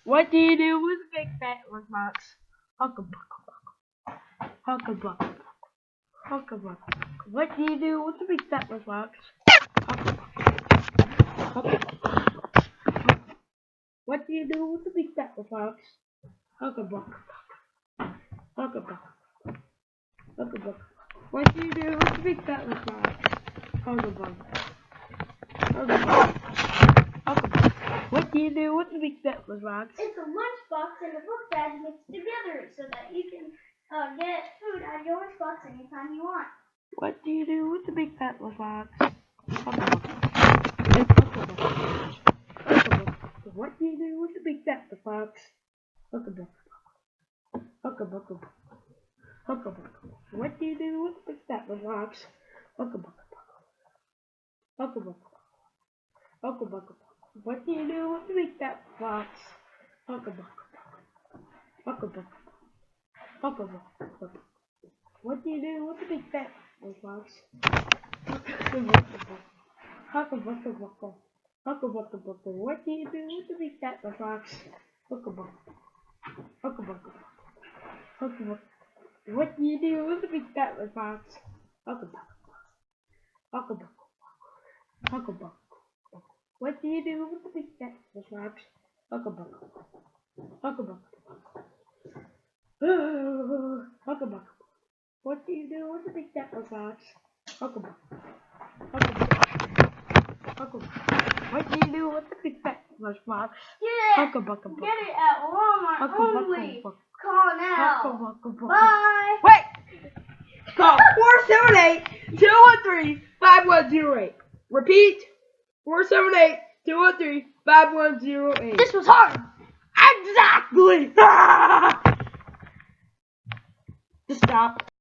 What do you do with a big fat lunchbox? Huckle buckle. Huckle buckle. Huckle buckle. What do you do with a big fat lunchbox? Huckle buckle. Huckle buckle. What do you do with a big fat lunchbox? Huckle buckle. Huckle buckle. Huckle buckle. What do you do with a big fat lunchbox? Huckle buckle. Huckle buckle. What do you do with the big fat lunchbox? It's a lunchbox and a book bag mixed together so that you can get food out of your lunchbox anytime you want. What do you do with the big fat lunchbox? What do you do with the big fat lunchbox? What do you do with the big fat lunchbox? What do you do with the big fat box? What do you do with the big fat box? What do you do with the big fat box? What do you do with the big fat box? What do you do with the big fat box? What do you do with the big fat box? What do you do with the big fat lunchbox? Get it at Walmart only. Call now. Bye. Wait! Call 478-213-5108. Repeat, 478-213-5108. This was hard. Exactly! Just stop.